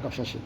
va chercher.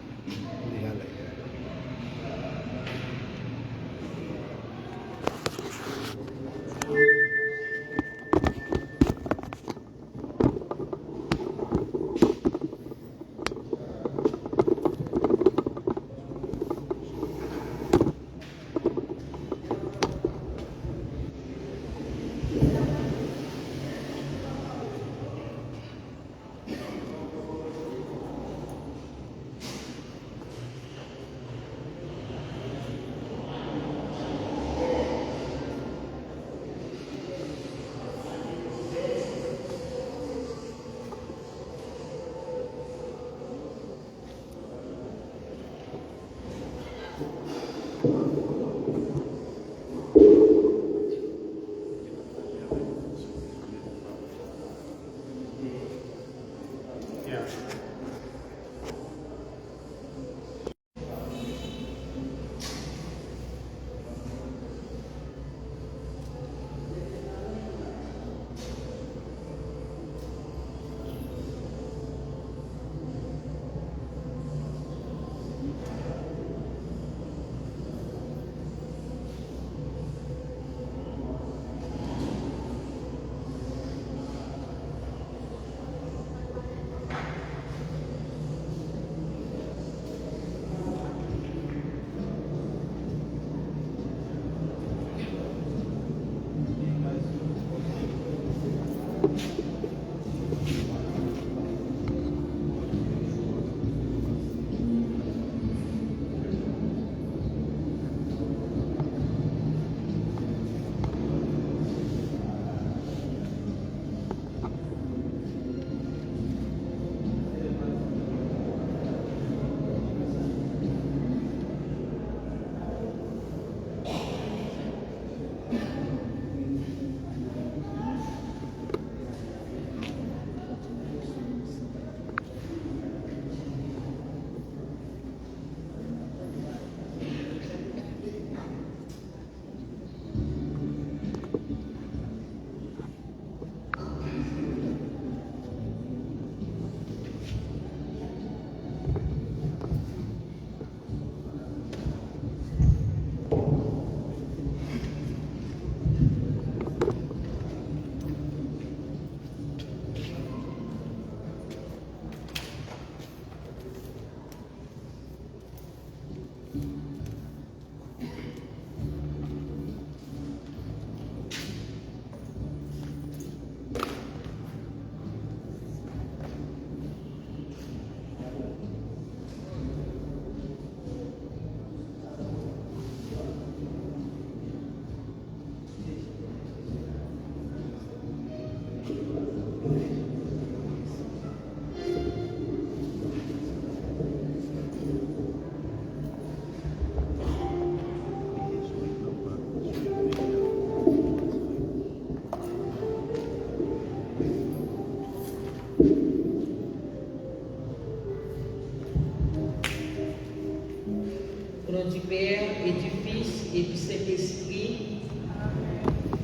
Au nom du Père et du Fils et du Saint-Esprit,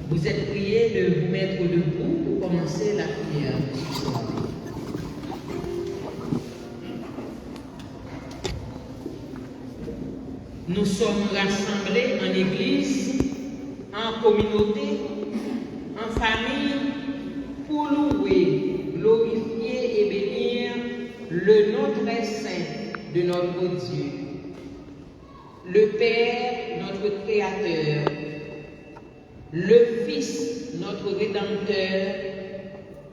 vous êtes priés de vous mettre debout pour commencer la prière. Nous sommes rassemblés en Église, en communauté, en famille, pour louer, glorifier et bénir le nom très saint de notre Dieu. Le Père, notre Créateur, le Fils, notre Rédempteur,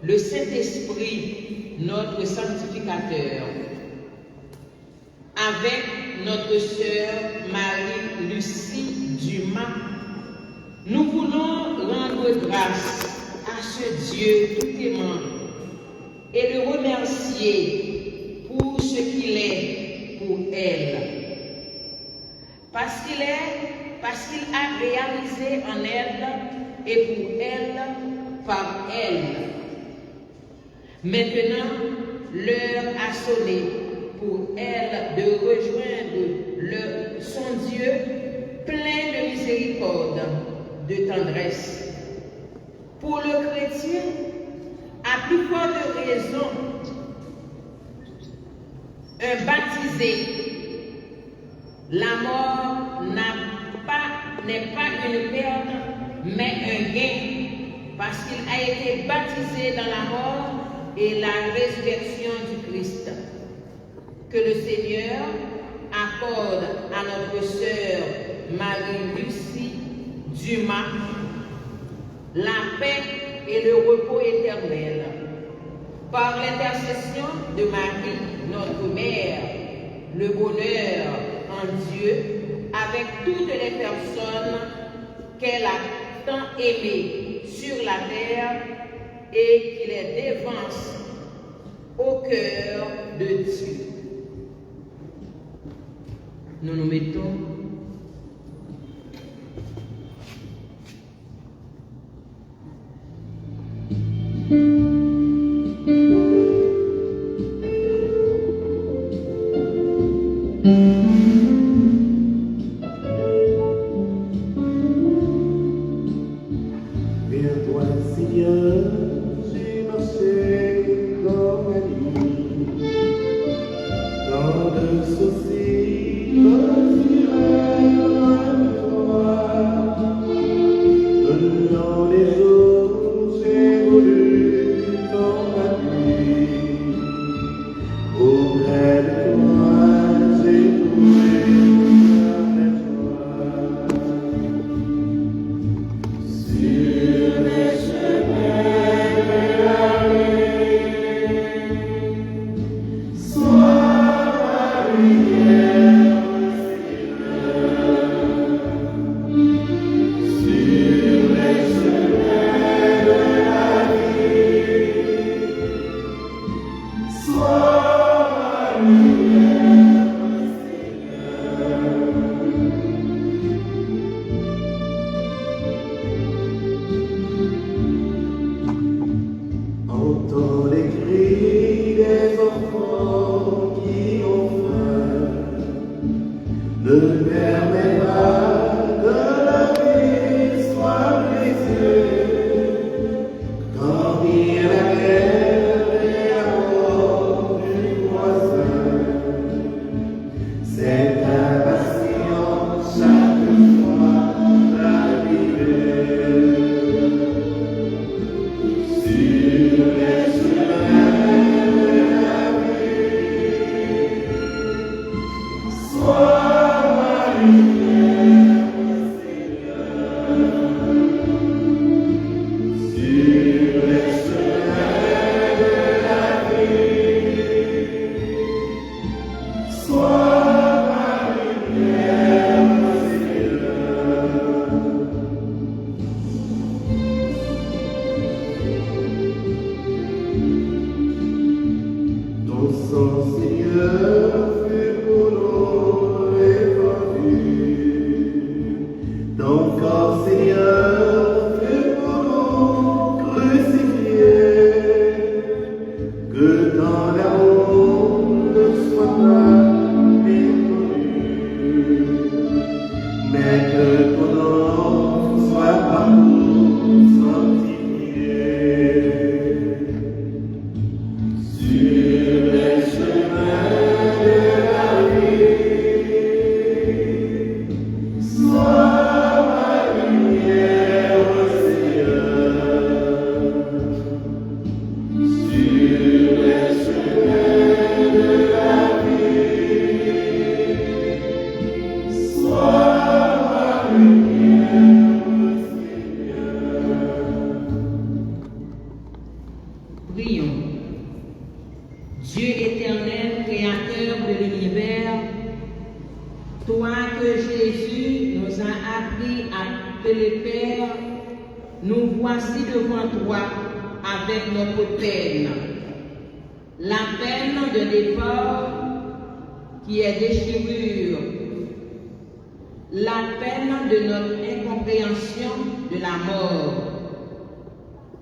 le Saint-Esprit, notre Sanctificateur, avec notre sœur Marie-Lucie Dumas, nous voulons rendre grâce à ce Dieu tout-aimant et le remercier pour ce qu'il est pour elle. Parce qu'il a réalisé en elle et pour elle, par elle. Maintenant, l'heure a sonné pour elle de rejoindre son Dieu plein de miséricorde, de tendresse. Pour le chrétien, à plus forte raison, un baptisé, la mort n'est pas une perte, mais un gain, parce qu'il a été baptisé dans la mort et la résurrection du Christ. Que le Seigneur accorde à notre sœur Marie-Lucie Dumas la paix et le repos éternel. Par l'intercession de Marie, notre Mère, le bonheur en Dieu, avec toutes les personnes qu'elle a tant aimées sur la terre et qui les dévance au cœur de Dieu. Nous nous mettons.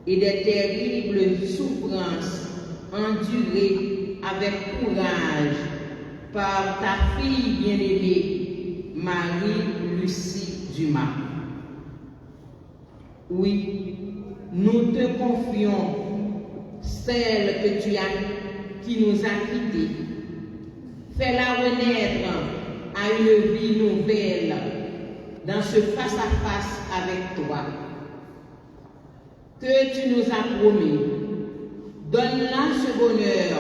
Et des terribles souffrances endurées avec courage par ta fille bien-aimée, Marie-Lucie Dumas. Oui, nous te confions celle que tu as, qui nous a quittés, Fais-la renaître à une vie nouvelle dans ce face-à-face avec toi que tu nous as promis. Donne-la ce bonheur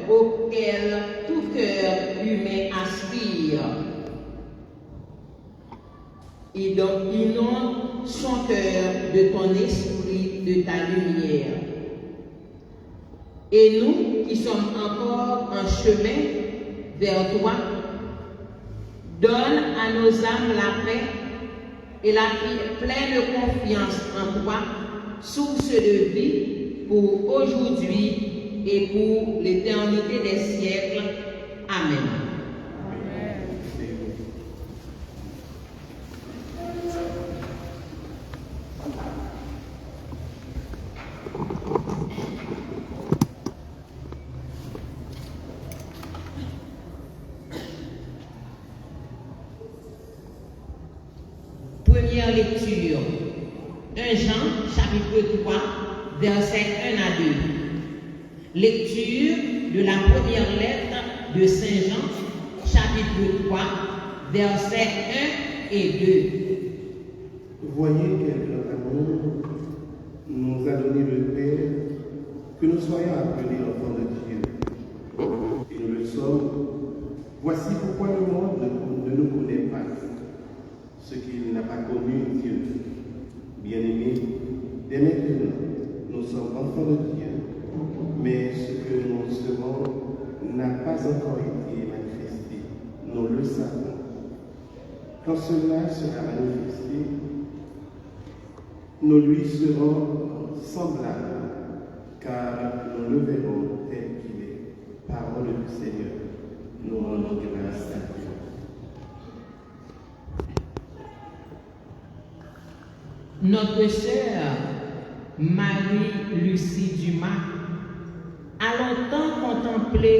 auquel tout cœur humain aspire. Et donc, inonde son cœur de ton esprit, de ta lumière. Et nous qui sommes encore en chemin vers toi, donne à nos âmes la paix et la pleine confiance en toi, source de vie pour aujourd'hui et pour l'éternité des siècles. Amen. Première lecture, 1 Jean, chapitre 3, versets 1 à 2. Lecture de la première lettre de Saint Jean, chapitre 3, versets 1 et 2. Voyez quel grand amour nous a donné le Père, que nous soyons appelés enfants de Dieu. Et nous le sommes. Voici pourquoi le monde ne nous connaît pas, ce qu'il n'a pas connu Dieu. Bien-aimés, dès maintenant, nous sommes enfants de Dieu, mais ce que nous serons n'a pas encore été manifesté. Nous le savons. Quand cela sera manifesté, nous lui serons semblables, car nous le verrons tel qu'il est. Parole du Seigneur. Nous rendons grâce à Dieu. Notre sœur Marie-Lucie Dumas a longtemps contemplé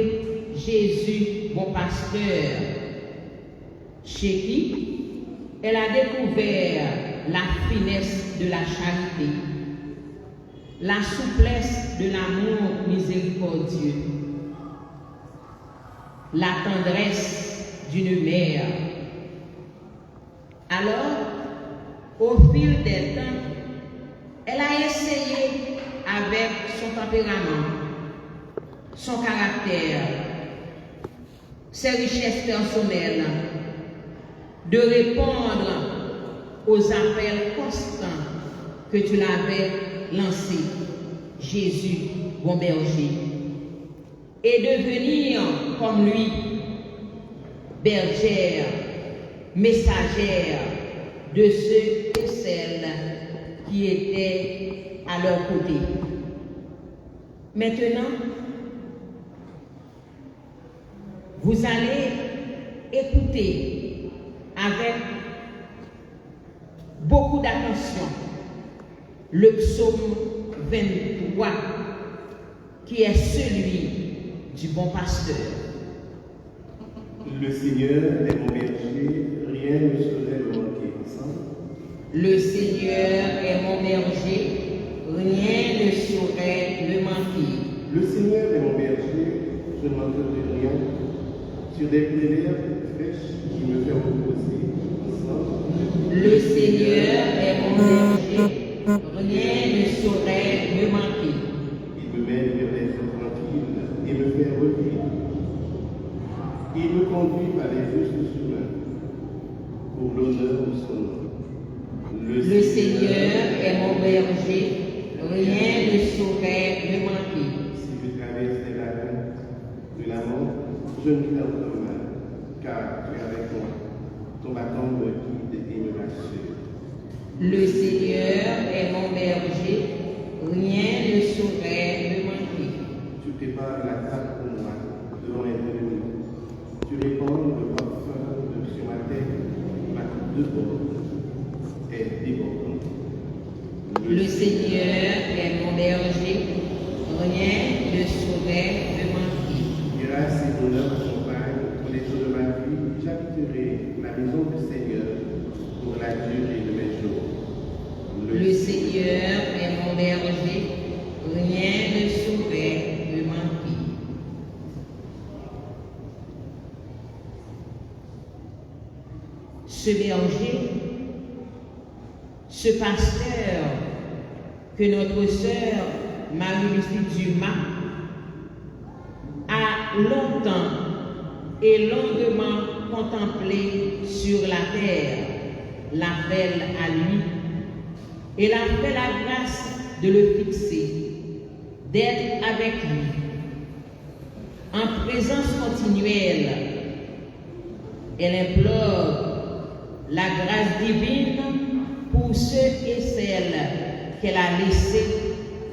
Jésus, mon pasteur, chez qui elle a découvert la finesse de la charité, la souplesse de l'amour miséricordieux, la tendresse d'une mère. Alors, au fil des temps, elle a essayé avec son tempérament, son caractère, ses richesses personnelles, de répondre aux appels constants que tu l'avais lancés, Jésus, bon berger, et devenir comme lui, bergère, messagère de ceux et celles qui étaient à leur côté. Maintenant, vous allez écouter avec beaucoup d'attention le psaume 23, qui est celui du bon pasteur. Le Seigneur est mon berger, rien ne saurait me manquer. Ensemble. Le Seigneur est mon berger, rien ne saurait me manquer. Le Seigneur est mon berger, je ne manquerai de rien. Sur des prairies fraîches, il me fait reposer. Ensemble. Le Seigneur est mon berger, rien ne saurait me manquer. Il me mène vers les eaux tranquilles et me fait revivre. Il me conduit par les justes chemins pour l'honneur de son nom. Le Seigneur est mon berger, rien ne saurait me manquer. Si je traverse les lacs de la mort, je ne crains pas mal, car tu es avec moi. Ton bâton me guide et me rassure. Le Seigneur est mon berger, rien ne saurait me manquer. Tu prépares la table pour moi devant mes ennemis. Tu répands le parfum sur ma tête, ma coupe de bord est débordante. Le Seigneur est mon berger, rien ne saurait me manquer. Grâce et honneur m'accompagnent pour les jours de ma vie. J'habiterai la maison du Seigneur pour la durée de mes jours. Le Seigneur est mon berger, rien ne saurait me manquer. ce berger, ce pasteur que notre sœur Marie-Lucie Dumas a longtemps et longuement contemplé sur la terre, l'appelle à lui et l'a fait la grâce de le fixer, d'être avec lui, en présence continuelle. Elle implore la grâce divine pour ceux et celles qu'elle a laissés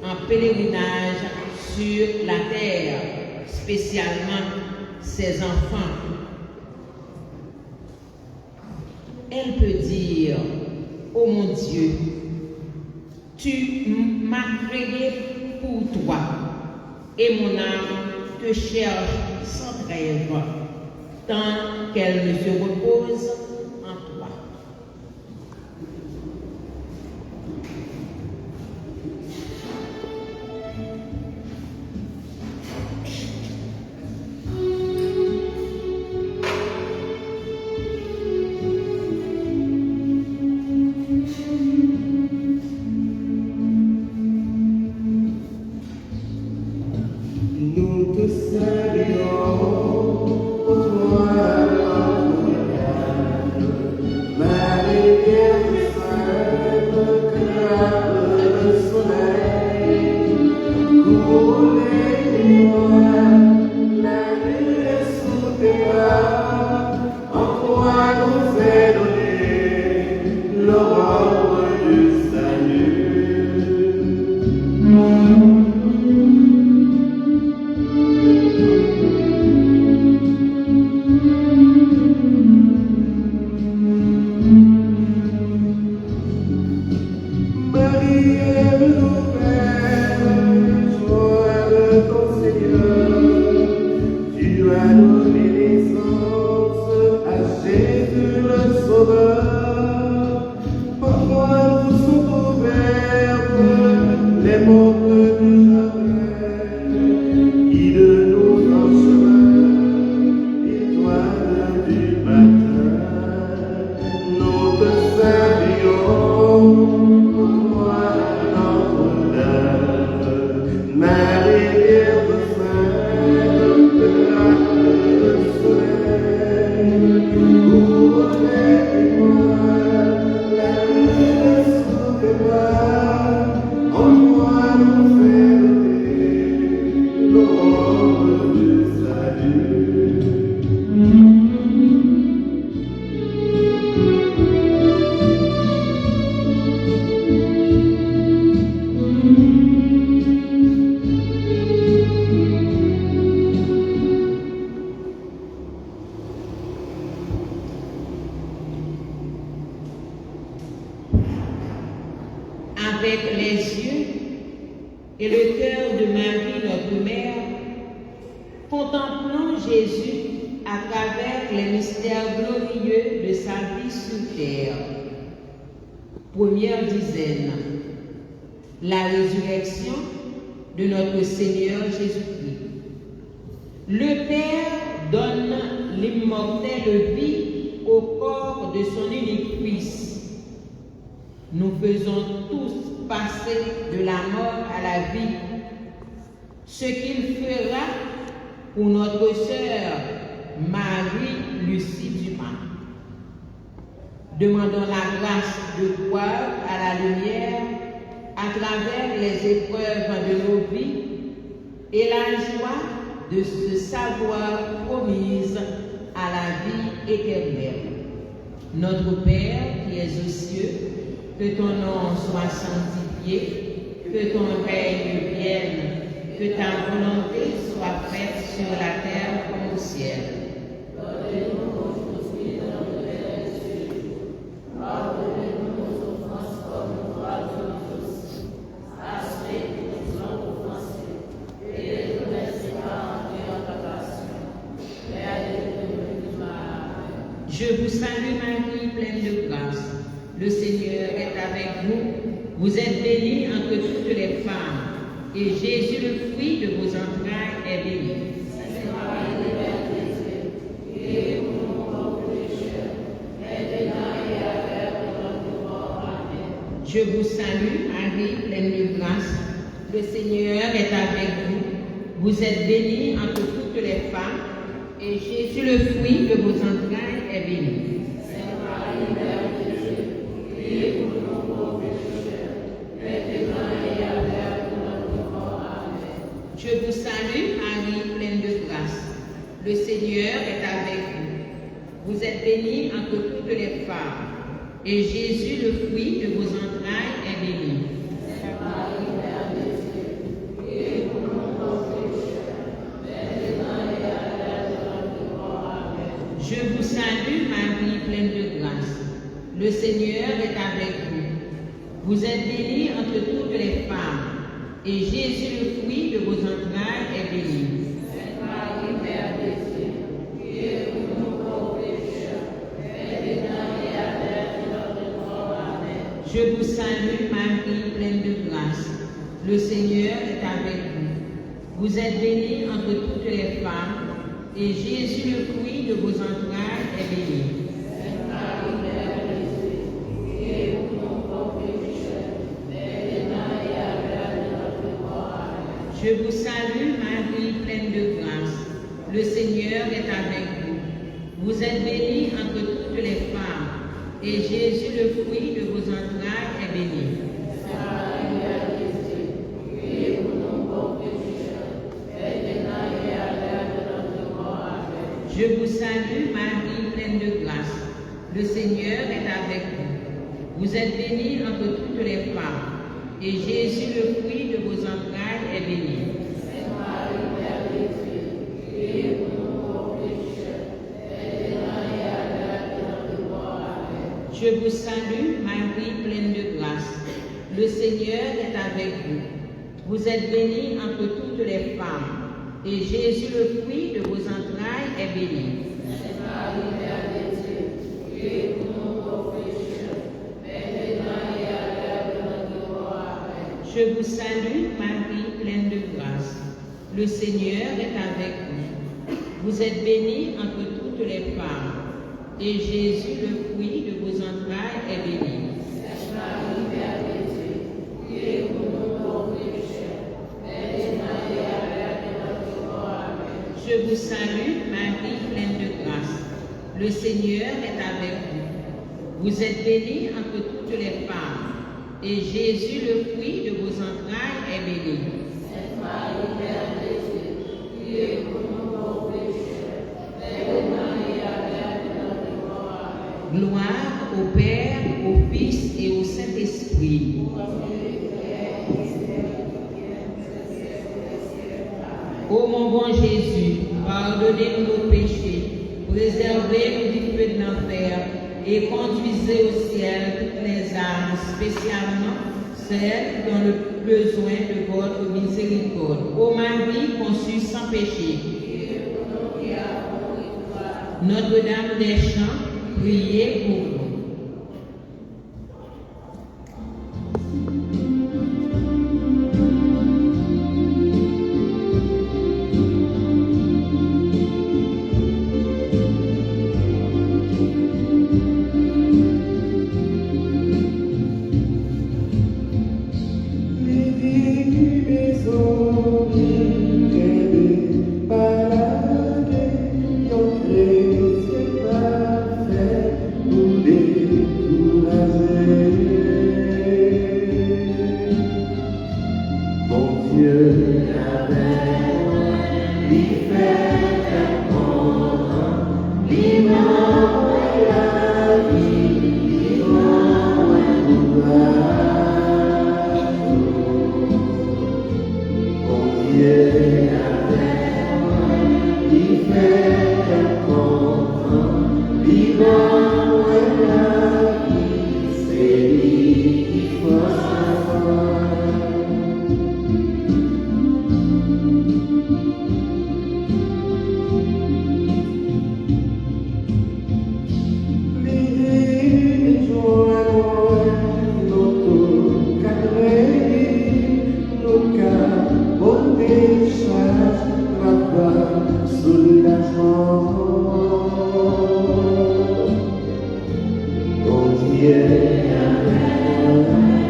en pèlerinage sur la terre, spécialement ses enfants. Elle peut dire: oh mon Dieu, tu m'as créé pour toi, et mon âme te cherche sans trêve, tant qu'elle ne se repose en toi. Nous te saluons, toi, Marie Vierge Sainte, clame le soleil, coule les nuages, la nuit est sous tes bras, en toi nous est donné l'aurore du salut. Marie est nouvelle, joie de ton Seigneur, tu as donné naissance à Jésus le Sauveur. Par toi nous sont ouvertes les portes du jardin, guide-nous en chemin, étoile du matin, nous te saluons. Marie Vierge Sainte, clame le soleil, couvre les nuages, la nuit est sous tes bras, en toi nous est donné l'aurore du salut. Avec les yeux et le cœur de Marie, notre Mère, contemplons Jésus à travers les mystères glorieux de sa vie sur terre. Première dizaine, la résurrection de notre Seigneur Jésus-Christ. Le Père donne l'immortelle vie au corps de son unique Fils. Nous faisons tous passer de la mort à la vie, ce qu'il fera pour notre sœur Marie-Lucie Dumas. Demandons la grâce de croire à la lumière à travers les épreuves de nos vies et la joie de se savoir promise à la vie éternelle. Notre Père qui es aux cieux, que ton nom soit sanctifié, que ton règne vienne, que ta volonté soit faite sur la terre comme au ciel. Donne-nous aujourd'hui notre pain de ce jour. Pardonne-nous nos offenses comme nous pardonnons aussi à ceux qui nous ont offensés. Et ne nous laisse pas entrer en tentation, mais délivre-nous du mal. Je vous salue Marie, pleine de grâce. Le Seigneur est avec vous. Vous êtes bénie entre toutes les femmes, et Jésus, le fruit de vos entrailles, est béni. Sainte Marie, Mère de Dieu, priez pour nous pauvres pécheurs, maintenant Je vous salue, Marie, pleine de grâce. Le Seigneur est avec vous. Vous êtes bénie entre toutes les femmes, et Jésus, le fruit de vos entrailles, est béni. Sainte Marie, Mère de Dieu, priez pour nous pauvres pécheurs, maintenant et à l'heure de notre mort. Amen. Je vous salue, Marie, pleine de grâce. Le Seigneur est avec vous. Vous êtes bénie entre toutes les femmes, et Jésus, le fruit de vos entrailles, est béni. Sainte Marie, Mère de Dieu, priez pour nous pauvres pécheurs, maintenant et à l'heure de notre mort. Amen. Je vous salue, Marie, pleine de grâce. Le Seigneur est avec vous. Vous êtes bénie entre toutes les femmes, et Jésus, le fruit de vos entrailles, est béni. Sainte Marie, Mère de Dieu, priez pour nous pauvres pécheurs, maintenant et à l'heure de notre mort. Amen. Je vous salue, Marie, pleine de grâce. Le Seigneur est avec vous. Vous êtes bénie entre toutes les femmes, et Jésus, le fruit de vos entrailles, est béni. Sainte Marie, Mère de Dieu, priez pour nous pauvres pécheurs, maintenant et à l'heure de notre mort. Amen. Je vous salue, Marie, pleine de grâce. Le Seigneur est avec vous. Vous êtes bénie entre toutes les femmes, et Jésus, le fruit de vos entrailles, est béni. Sainte Marie, Mère de Dieu, priez pour nous pauvres pécheurs, maintenant et à l'heure de notre mort. Amen. Je vous salue, Marie, pleine de grâce. Le Seigneur est avec vous. Vous êtes bénie entre toutes les femmes, et Jésus, le fruit de vos entrailles, est béni. Sainte Marie, Mère de Dieu, priez pour nous pauvres pécheurs, maintenant et à l'heure de notre mort. Amen. Je vous salue, Marie, pleine de grâce. Le Seigneur est avec vous. Vous êtes bénie entre toutes les femmes, et Jésus, le fruit de vos entrailles, est béni. Sainte Marie, Mère de Dieu, priez pour nous pauvres pécheurs, maintenant et à l'heure de notre mort. Amen. Je vous salue, Marie, pleine de grâce. Le Seigneur est avec vous. Vous êtes bénie entre toutes les femmes, et Jésus, le fruit de vos entrailles, est béni. Sainte Marie, Mère de Dieu, priez pour nous pauvres pécheurs, maintenant et à l'heure de notre mort. Amen. Je vous salue, Marie, pleine de grâce. Le Seigneur est avec vous. Vous êtes bénie entre toutes les femmes, et Jésus, le fruit de vos entrailles, est béni. Sainte Marie, Mère de Dieu, priez pour nous pauvres pécheurs, maintenant et à l'heure de notre mort. Amen. Gloire au Père, au Fils et au Saint-Esprit. Ô mon bon Jésus, pardonnez-nous nos péchés, préservez-nous du feu de l'enfer et conduisez au ciel toutes les âmes, spécialement celles qui ont le plus besoin de votre miséricorde. Ô Marie conçue sans péché, Notre-Dame des Champs, priez pour nous. yeah.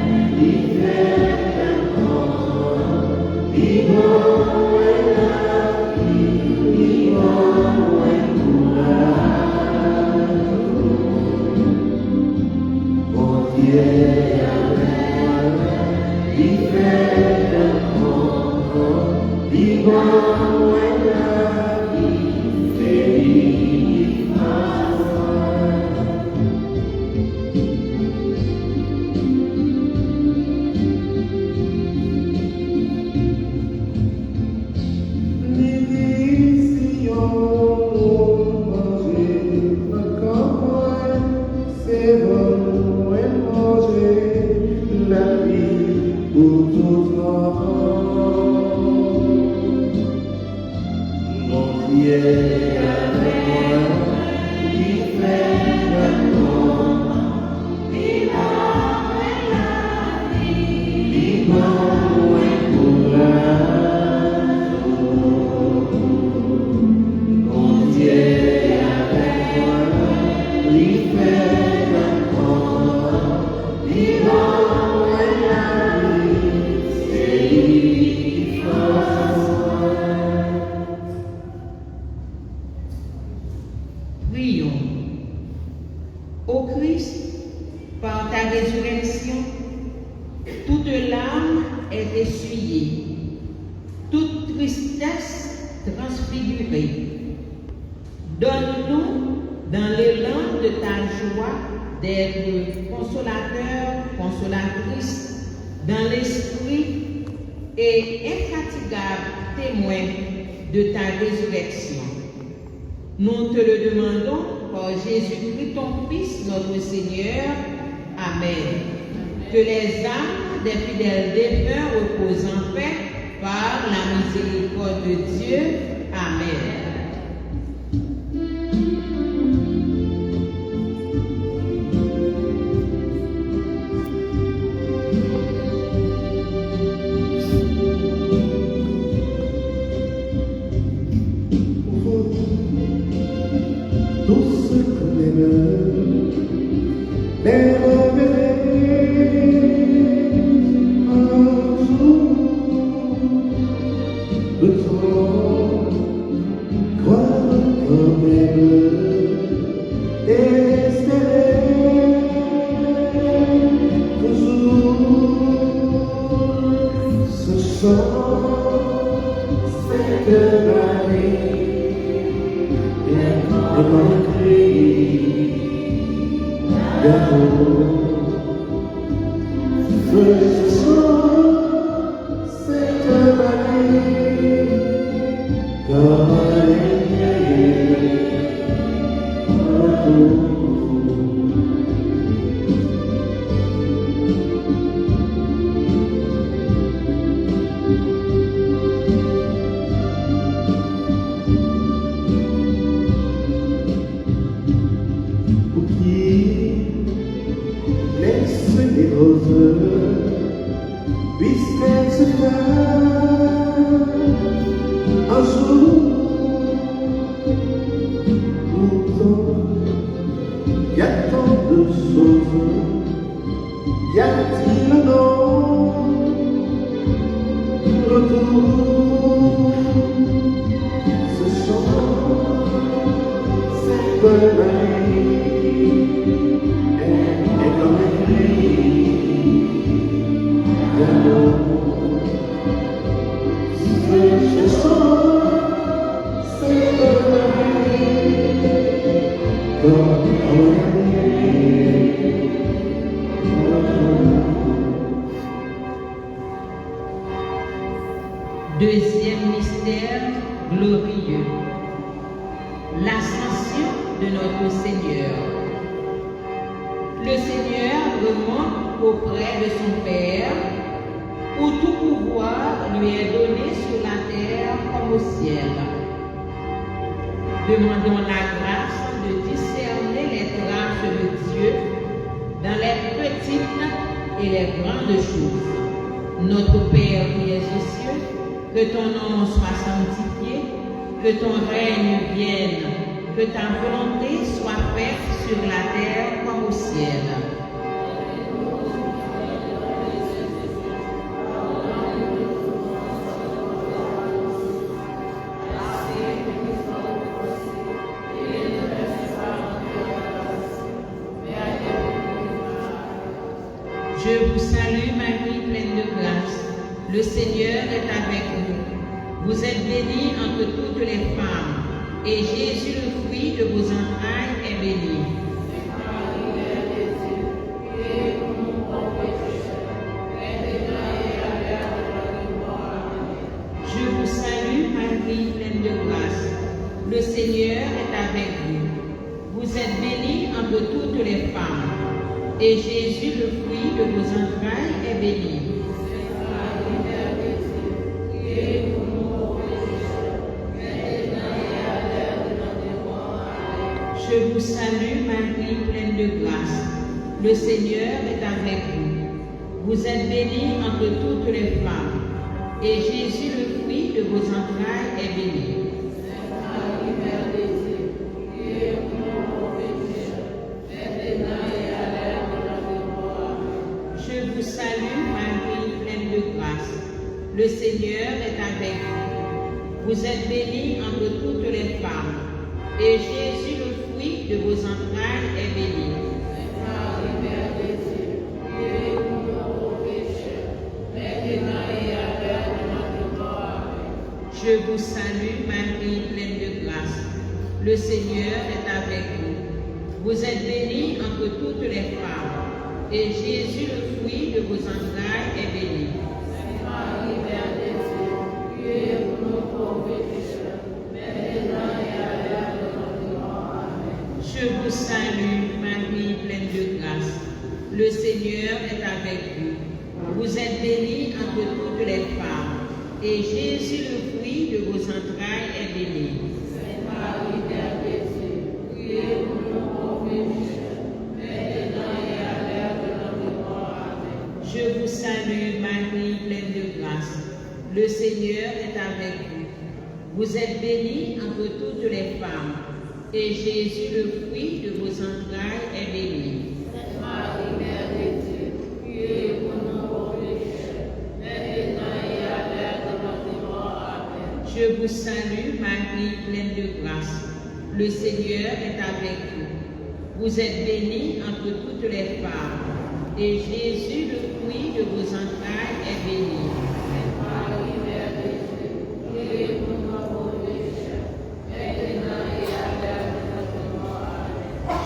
Nous te le demandons par Jésus-Christ, ton Fils, notre Seigneur. Amen. Que les âmes des fidèles défunts reposent en paix par la miséricorde de Dieu. Amen. Deuxième mystère glorieux, l'ascension de notre Seigneur. Le Seigneur remonte auprès de son Père, où tout pouvoir lui est donné sur la terre comme au ciel. Demandons la grâce de discerner les grâces de Dieu dans les petites et les grandes choses. Notre Père qui es aux cieux, que ton nom soit sanctifié, que ton règne vienne, que ta volonté soit faite sur la terre comme au ciel. Le Seigneur est avec vous. Vous êtes bénie entre toutes les femmes, et Jésus, le fruit de vos entrailles, est béni. Je vous salue, Marie, pleine de grâce. Le Seigneur est avec vous. Vous êtes bénie entre toutes les femmes, et Jésus, le fruit de vos entrailles, est béni. Je vous salue, Marie, pleine de grâce. Le Seigneur est avec vous. Vous êtes bénie entre toutes les femmes, et Jésus, le fruit de vos entrailles, est béni. Je vous salue, Marie, pleine de grâce. Le Seigneur est avec vous. Vous êtes bénie entre toutes les femmes, et Jésus, le fruit de vos entrailles, est béni. Je vous salue, Marie, pleine de grâce. Le Seigneur est avec vous. Vous êtes bénie entre toutes les femmes, et Jésus, le fruit de vos entrailles, est béni. Je vous salue, Marie, pleine de grâce. Le Seigneur est avec vous. Vous êtes bénie entre toutes les femmes, et Jésus, le fruit de vos entrailles, est béni. Je vous salue, Marie, pleine de grâce. Le Seigneur est avec vous. Vous êtes bénie entre toutes les femmes, et Jésus, le fruit de vos entrailles, est béni. Je vous salue, Marie, pleine de grâce. Le Seigneur est avec vous. Vous êtes bénie entre toutes les femmes, et Jésus, le fruit de vos entrailles, est béni.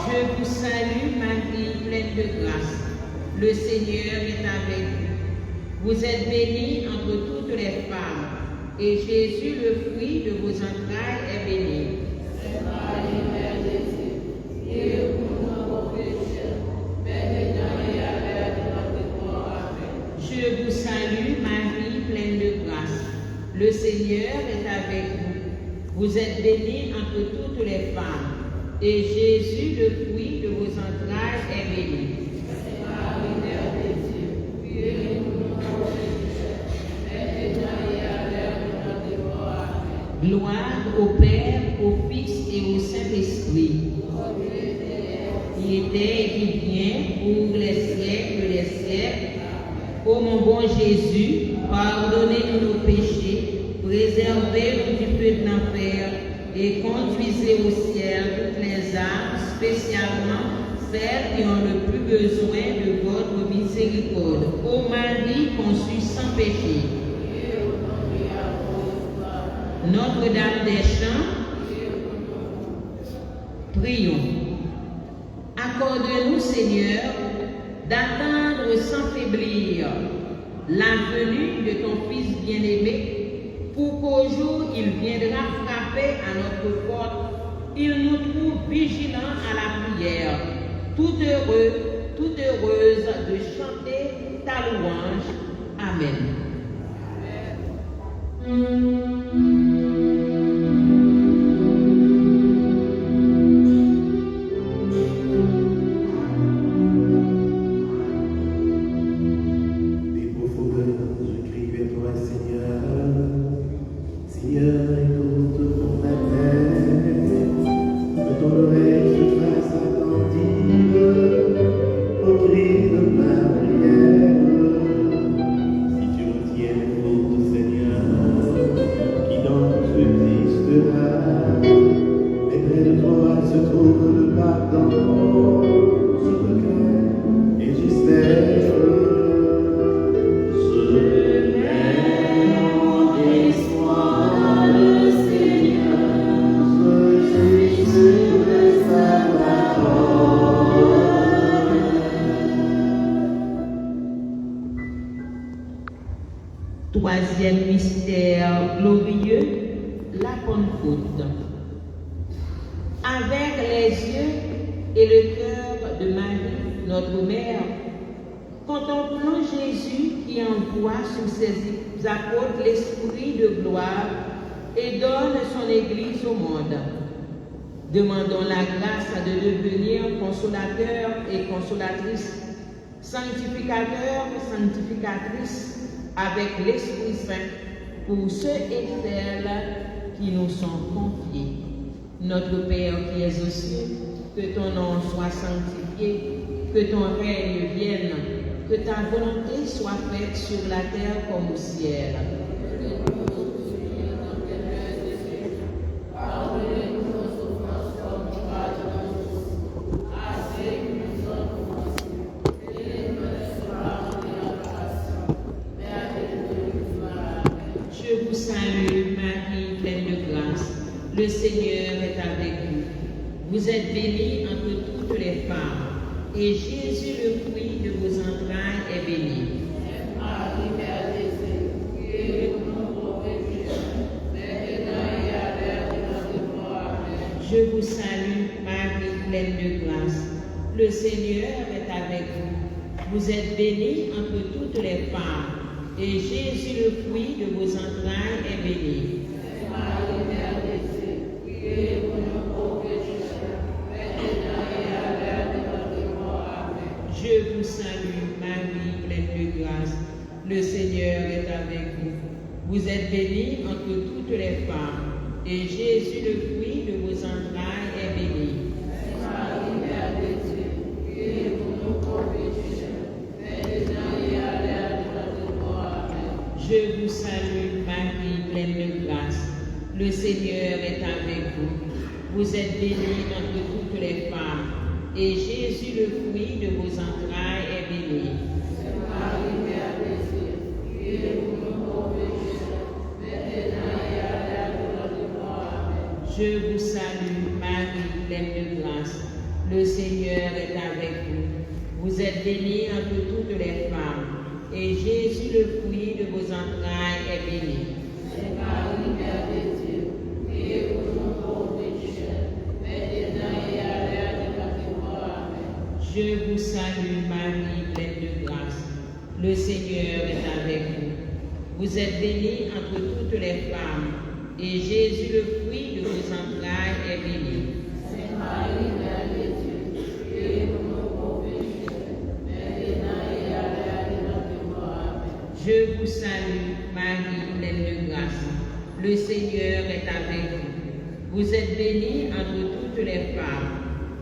Je vous salue, Marie, pleine de grâce. Le Seigneur est avec vous. Vous êtes bénie entre toutes les femmes, et Jésus, le fruit de vos entrailles, est béni. Je vous salue, Marie, pleine de grâce. Le Seigneur est avec vous. Vous êtes bénie entre toutes les femmes, et Jésus, le fruit de vos entrailles, est béni. Gloire au Père, au Fils et au Saint-Esprit. Il était et qui vient pour les siècles des siècles. Ô mon bon Jésus, pardonnez-nous nos péchés, préservez-nous du feu de l'enfer et conduisez au ciel toutes les âmes, spécialement celles qui ont le plus besoin de votre miséricorde. Ô Marie conçue sans péché, Notre-Dame des Champs, prions. Accorde-nous, Seigneur, d'attendre sans faiblir la venue de ton Fils bien-aimé, pour qu'au jour il viendra frapper à notre porte, il nous trouve vigilants à la prière, tout heureuse de chanter ta louange. Amen. Et j'espère, je troisième mystère glorieux, la Pentecôte. Avec les yeux et le cœur de Marie, notre mère, contemplons Jésus qui envoie sur ses apôtres l'Esprit de gloire et donne son Église au monde. Demandons la grâce de devenir consolateur et consolatrice, sanctificateur et sanctificatrice avec l'Esprit Saint pour ceux et celles qui nous sont confiés. Notre Père qui es aux cieux, que ton nom soit sanctifié, que ton règne vienne, que ta volonté soit faite sur la terre comme au ciel. Je vous salue, Marie, pleine de grâce. Le Seigneur est avec vous. Vous êtes bénie entre toutes les femmes, et Jésus, le fruit de vos entrailles, est béni. Marie, Mère de Dieu, priez pour nous pauvres pécheurs, maintenant et à l'heure de notre mort. Amen. Je vous salue, Marie, pleine de grâce. Le Seigneur est avec vous. Vous êtes bénie entre toutes les femmes, et Jésus, le fruit de vos entrailles, est béni. Marie, Mère de Dieu, priez pour nous pauvres pécheurs, maintenant et à l'heure de notre mort. Amen. Je vous salue, Marie, pleine de grâce. Le Seigneur est avec vous. Vous êtes bénie entre toutes les femmes, et Jésus, le fruit de vos entrailles, est béni. Marie, Mère de Dieu, priez pour nous pauvres pécheurs, maintenant et à l'heure de notre mort. Amen. Je vous salue, Marie, pleine de grâce. Le Seigneur est avec vous. Vous êtes bénie entre toutes les femmes, et Jésus, le fruit de vos entrailles, est béni. Marie, Mère de Dieu, priez pour nous pauvres pécheurs, maintenant et à l'heure de notre mort. Amen. Je vous salue, Marie, pleine de grâce. Le Seigneur est avec vous. Vous êtes bénie entre toutes les femmes, et Jésus, le fruit de vos entrailles, est béni. Marie, Mère de Dieu, priez pour nous pauvres pécheurs, maintenant et à l'heure de notre mort. Amen. Je vous salue, Marie, pleine de grâce. Le Seigneur est avec vous. Vous êtes bénie entre toutes les femmes, et Jésus, le fruit de vos entrailles, est béni. Marie, Mère de Dieu, priez pour nous pauvres pécheurs, maintenant et à l'heure de notre mort. Amen. Je vous salue, Marie, pleine de grâce. Le Seigneur est avec vous. Vous êtes bénie entre toutes les femmes,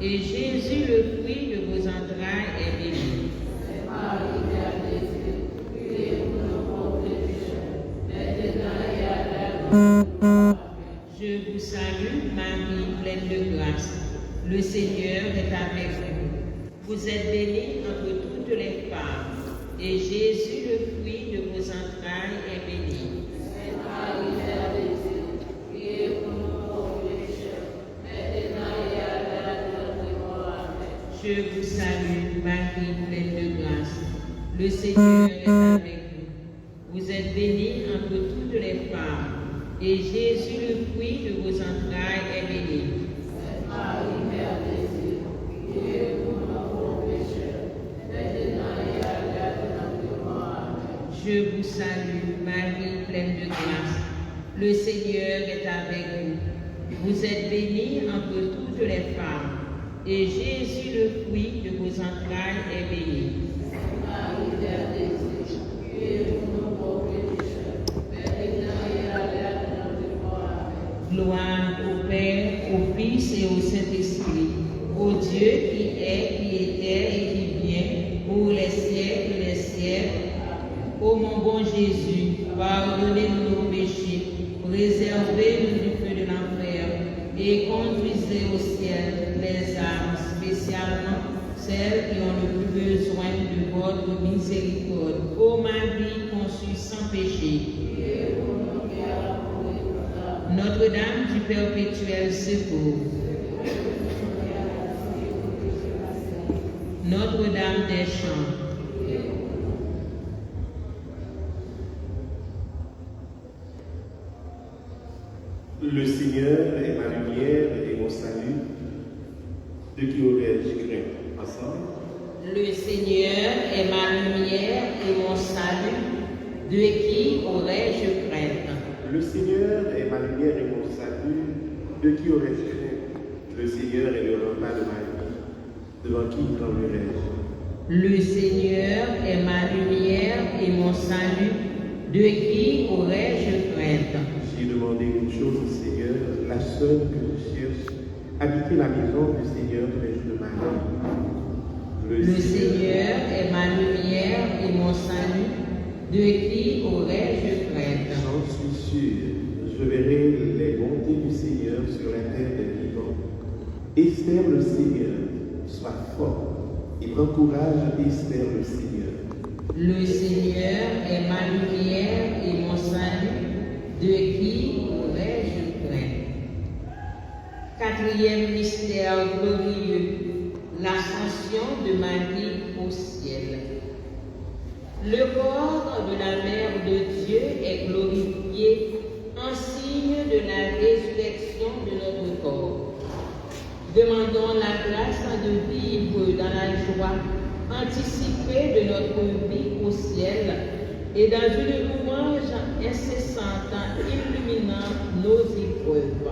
et Jésus, le fruit de vos entrailles, est béni. Marie, Mère de Dieu, priez pour nous pauvres pécheurs, maintenant et à l'heure de notre mort. Amen. Je vous salue, Marie, pleine de grâce. Le Seigneur est avec vous. Vous êtes bénie entre toutes les femmes, et Jésus, le fruit de vos entrailles, est béni. Marie, Mère de Dieu, priez pour nous pauvres pécheurs, maintenant et à l'heure de notre mort. Amen. Je vous salue, Marie, pleine de grâce. Le Seigneur est avec vous. Vous êtes bénie entre toutes les femmes, et Jésus, le fruit de vos entrailles, est béni. Marie, Mère de Dieu, priez pour nous pauvres pécheurs, maintenant et à l'heure de notre mort. Amen. Je vous salue, Marie, pleine de grâce. Le Seigneur est avec vous. Vous êtes bénie entre toutes les femmes, et Jésus, le fruit de vos entrailles, est béni. Marie, Mère de Dieu, priez pour nous pauvres pécheurs, maintenant et à l'heure de notre mort. Amen. Gloire au Père, au Fils et au Saint-Esprit, au Dieu qui est, qui était et qui vient, pour les siècles des siècles. Ô mon bon Jésus, pardonnez-nous nos péchés, préservez-nous du feu de l'enfer et conduisez au ciel les âmes, spécialement celles qui ont le plus besoin de votre miséricorde. Ô Marie conçue sans péché, Notre-Dame du perpétuel secours, Notre-Dame des champs, Le Seigneur est ma lumière et mon salut. De qui aurais-je crainte? Ensemble. Le Seigneur est ma lumière et mon salut. De qui aurais-je crainte? Le Seigneur est ma lumière et mon salut. De qui aurais-je crainte? Le Seigneur est le rempart de ma vie. Devant qui tremblerais-je? Le Seigneur est ma lumière et mon salut. De qui aurais-je crainte? J'ai demandé une chose au Seigneur, la seule que je cherche, habiter la maison du Seigneur tous les jours de ma vie. Le Seigneur est ma lumière et mon salut. De qui aurais-je crainte? J'en suis sûr, je verrai les bontés du Seigneur sur la terre des vivants. Espère le Seigneur, sois fort et prends courage, espère le Seigneur. Le Seigneur est ma lumière et mon salut. De qui aurais-je crainte? Quatrième mystère glorieux, l'ascension de Marie au ciel. Le corps de la Mère de Dieu est glorifié en signe de la résurrection de notre corps. Demandons la grâce de vivre dans la joie anticipée de notre vie au ciel et dans une louange incessante illuminant nos épreuves.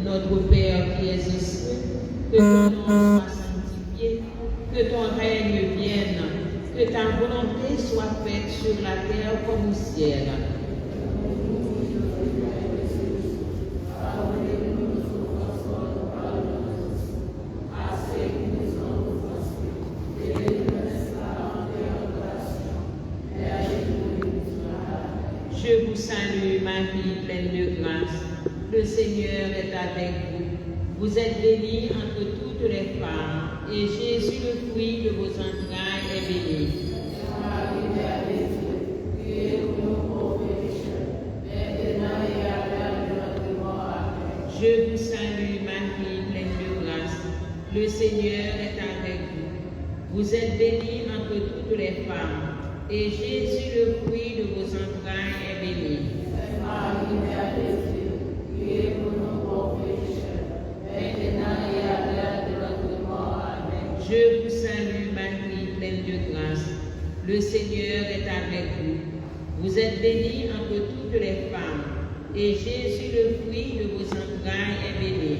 Notre Père qui es aux cieux, que ton nom soit sanctifié, que ton règne vienne, que ta volonté soit faite sur la terre comme au ciel. Je vous salue, Marie, pleine de grâce. Le Seigneur est avec vous. Vous êtes bénie entre toutes les femmes, et Jésus, le fruit de vos entrailles, est béni. Je vous salue, Marie, pleine de grâce. Le Seigneur est avec vous. Vous êtes bénie entre toutes les femmes, et Jésus, le fruit de vos entrailles, est béni. Je vous salue, Marie, pleine de grâce. Le Seigneur est avec vous. Vous êtes bénie entre toutes les femmes, et Jésus, le fruit de vos entrailles, est béni.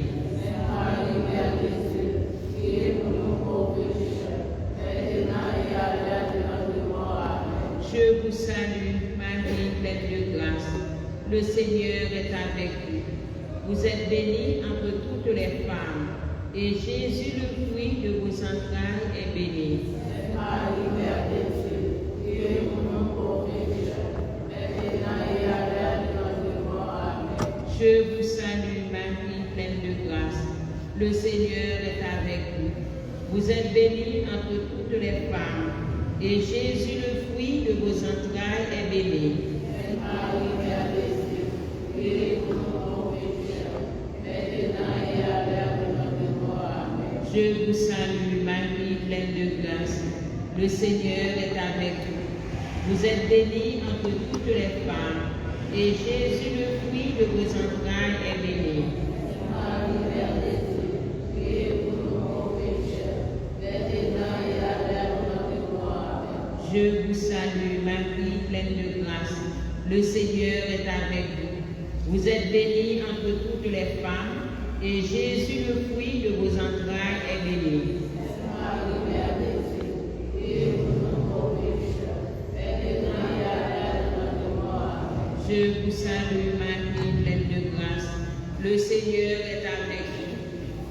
Je vous salue, Marie, pleine de grâce. Le Seigneur est avec vous. Vous êtes bénie entre toutes les femmes, et Jésus, le fruit de vos entrailles, est béni. Je vous salue, Marie, pleine de grâce. Le Seigneur est avec vous. Vous êtes bénie entre toutes les femmes, et Jésus, le fruit de vos entrailles, est béni. Je vous salue, Marie, pleine de grâce. Le Seigneur est avec vous. Vous êtes bénie entre toutes les femmes, et Jésus, le fruit de vos entrailles, est béni. Je vous salue, Marie, pleine de grâce. Le Seigneur est avec vous. Vous êtes bénie entre toutes les femmes, et Jésus, le fruit de vos entrailles, est béni. Je vous salue, Marie, pleine de grâce. Le Seigneur est avec vous.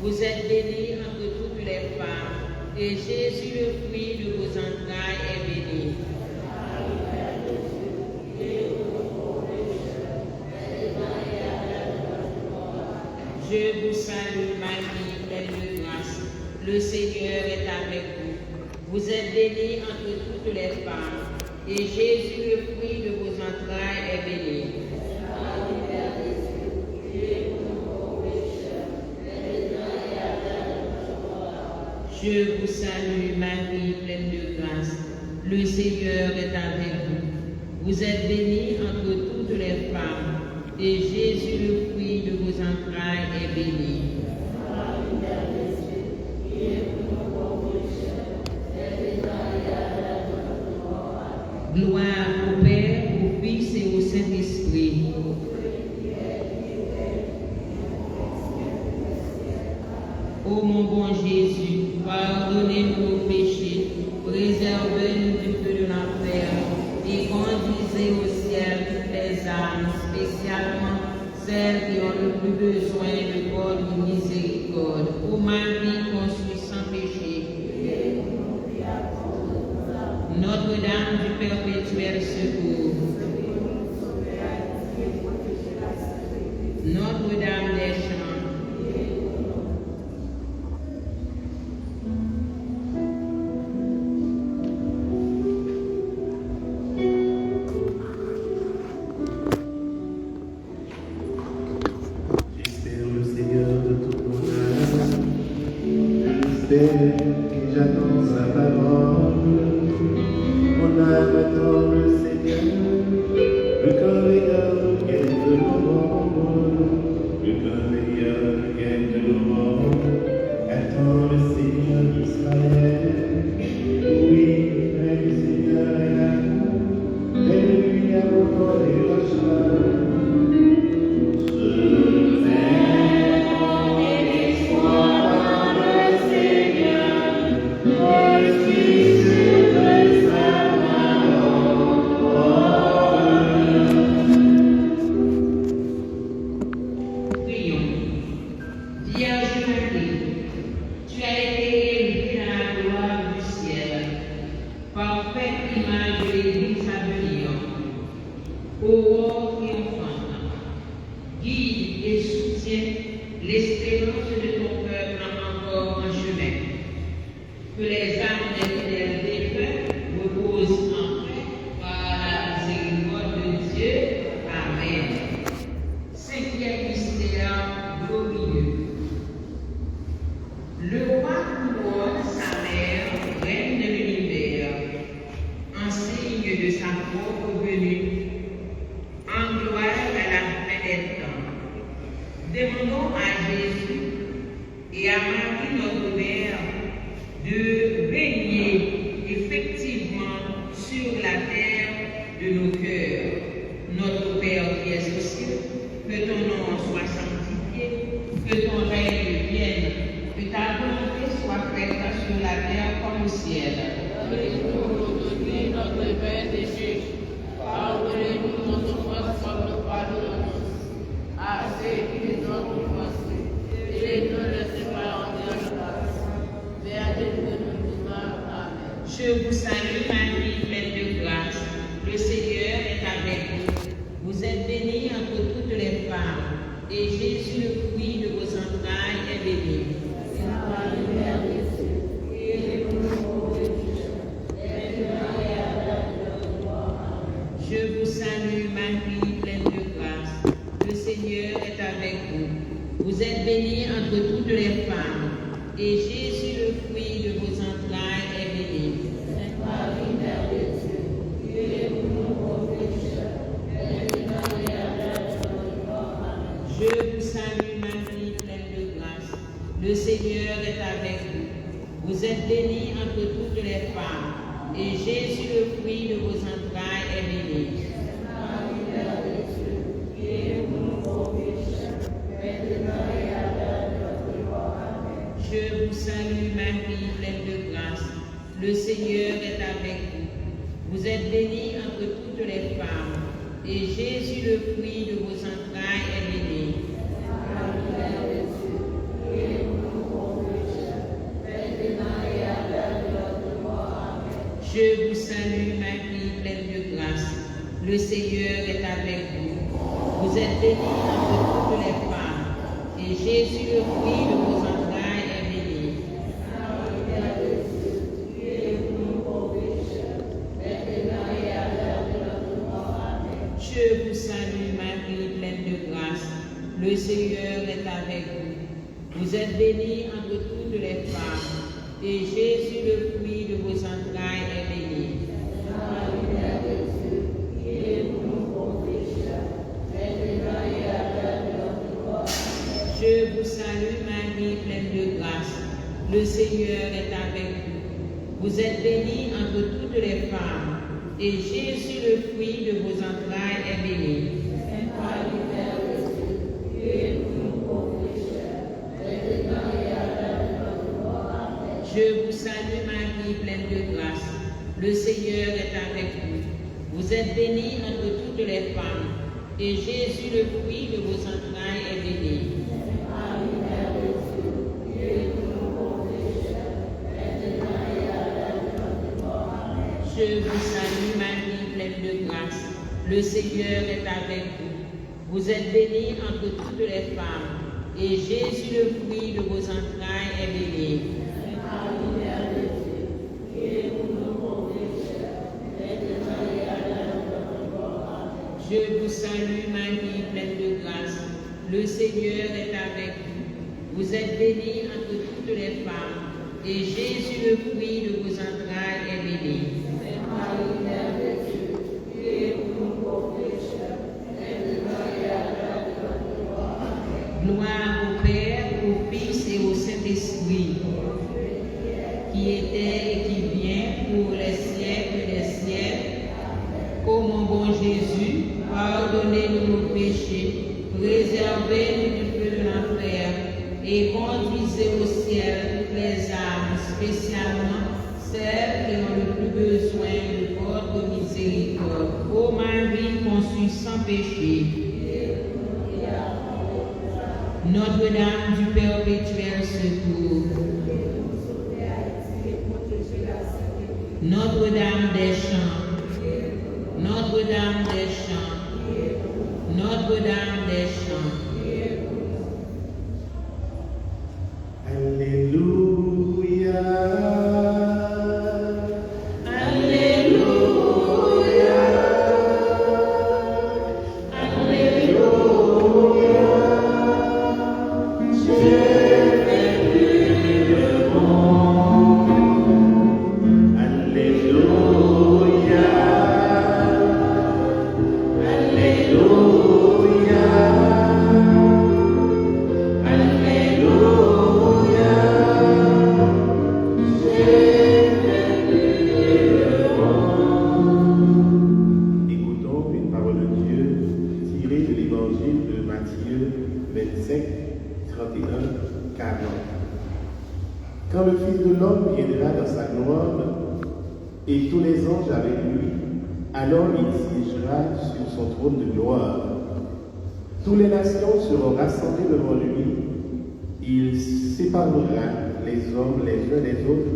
Vous êtes bénie entre toutes les femmes, et Jésus, le fruit de vos entrailles, est béni. Je vous salue, Marie, pleine de grâce. Le Seigneur est avec vous. Vous êtes bénie entre toutes les femmes, et Jésus, le fruit de vos entrailles, est béni. Je vous salue, Marie, pleine de grâce. Le Seigneur est avec vous. Vous êtes bénie entre toutes les femmes, et Jésus, le fruit de vos est bénie. Gloire au Père, au Fils et au Saint-Esprit. Ô mon bon Jésus, pardonnez-nous nos péchés, préservez-nous du feu de l'enfer et conduisez au ciel toutes les âmes, spécialement celles qui ont le plus besoin de votre miséricorde. Ô Marie conçue sans péché, Notre-Dame du perpétuel secours, Notre-Dame des champs, J'espère le Seigneur de tout mon âme, j'espère et j'attends sa parole. Mon âme attend le Seigneur, le corps meilleur guette le moment, le corps meilleur guette le moment. Attends le Seigneur d'Israël, oui, le Seigneur est là, et lui a beaucoup les rochers. l'espérance de ton peuple encore en chemin. Que les âmes des fidèles défunts reposent en paix par la miséricorde de Dieu. Amen. Cinquième mystère glorieux. Le roi couronne sa mère, reine de l'univers, en signe de sa propre venue, en gloire à la fin des temps. Demandons à Jésus et à Marie notre Mère de régner effectivement sur la terre de nos cœurs. Notre Père qui es aux cieux, que ton nom soit sanctifié, que ton règne vienne, que ta volonté soit faite sur la terre comme au ciel. Donne-nous aujourd'hui notre pain péché. Pardonnez-nous nos offenses comme nous pardonnons à ceux qui nous ont offensés. Et ne nous laissez pas entrer en grâce. Mais délivre-nous du mal. Amen. Je vous salue Marie, pleine de grâce. Le Seigneur est avec vous. Vous êtes bénie entre toutes les femmes, et Jésus, le fruit de vos entrailles, est béni. Sainte Marie, Mère de Dieu, priez pour nous pauvres pécheurs, maintenant et à l'heure de notre mort. Amen. Je vous salue Marie, pleine de grâce. Le Seigneur est avec vous. Vous êtes bénie entre toutes les femmes, et Jésus, le fruit de vos entrailles, est béni. Sainte Marie, Mère de Dieu, priez pour nous pauvres pécheurs, maintenant et à l'heure de notre mort. Amen. Je vous salue Marie, pleine de grâce. Le Seigneur est avec vous. Vous êtes bénie entre toutes les femmes, et Jésus, le fruit de vos entrailles, est béni. Sainte Marie, Mère de Dieu, priez pour nous pauvres pécheurs, maintenant et à l'heure de notre mort. Amen. Je vous salue Marie, pleine de grâce. Le Seigneur est avec vous. Vous êtes bénie entre toutes les femmes, et Jésus, le fruit de vos entrailles, est béni. Sainte Marie, Mère de Dieu, priez pour nous pauvres pécheurs, maintenant et à l'heure de notre mort. Amen. Je vous salue Marie, pleine de grâce. Le Seigneur est avec vous. Vous êtes bénie entre toutes les femmes, et Jésus, le fruit de vos entrailles, est béni. Sainte Marie, Mère de Dieu, priez pour nous pauvres pécheurs, maintenant et à l'heure de notre mort. Amen. Je vous salue Marie, pleine de grâce. Le Seigneur est avec vous. Vous êtes bénie entre toutes les femmes, et Jésus, le fruit de vos entrailles, est béni. Sainte Marie, Mère de Dieu, priez pour nous pauvres pécheurs, maintenant et à l'heure de notre mort. Amen. Je vous salue, Marie, pleine de grâce. Le Seigneur est avec vous. Vous êtes bénie entre toutes les femmes, et Jésus, le fruit de vos entrailles, est béni. Sainte Marie, Mère de Dieu, priez pour nous pauvres pécheurs, maintenant et à l'heure de notre mort. Amen. Je vous salue, Marie, pleine de grâce. Le Seigneur est avec vous. Vous êtes bénie entre toutes les femmes, et Jésus, le fruit de vos entrailles, est béni. Sainte Marie, Mère de Dieu, priez pour nous pauvres pécheurs, maintenant et à l'heure de notre mort. Amen. Je vous salue, Marie, pleine de grâce. Le Seigneur est avec vous. Vous êtes bénie entre toutes les femmes, et Jésus, le fruit de vos entrailles, est béni. Sainte Marie, Mère de Dieu, priez pour nous pauvres pécheurs, maintenant et à l'heure de notre mort. Amen. Je vous salue, Marie, pleine de grâce. Le Seigneur est avec vous. Vous êtes bénie entre toutes les femmes, et Jésus, le fruit de vos entrailles, est béni. Sainte Marie, Mère de Dieu, priez pour nous pauvres pécheurs, maintenant et à l'heure de notre mort. Amen. Gloire au Père, au Fils et au Saint-Esprit, qui était et qui vient pour les siècles des siècles. Ô mon bon Jésus, pardonnez-nous nos péchés, préservez-nous du feu de l'enfer et conduisez au ciel toutes les âmes, spécialement celles qui ont le plus besoin de votre miséricorde. Ô Marie conçue sans péché, Notre-Dame du perpétuel secours, Notre-Dame des champs, Notre-Dame des champs, Notre-Dame des champs. Alléluia. Alléluia. Alléluia. Dieu fait plus le monde. Alléluia. Alléluia. Alléluia. Écoutons une parole de Dieu tirée de l'évangile de Matthieu 25, 31, 40. Quand le Fils de l'homme viendra dans sa gloire et tous les anges avec lui, alors il siégera sur son trône de gloire. Toutes les nations seront rassemblées devant lui. Il séparera les hommes les uns des autres,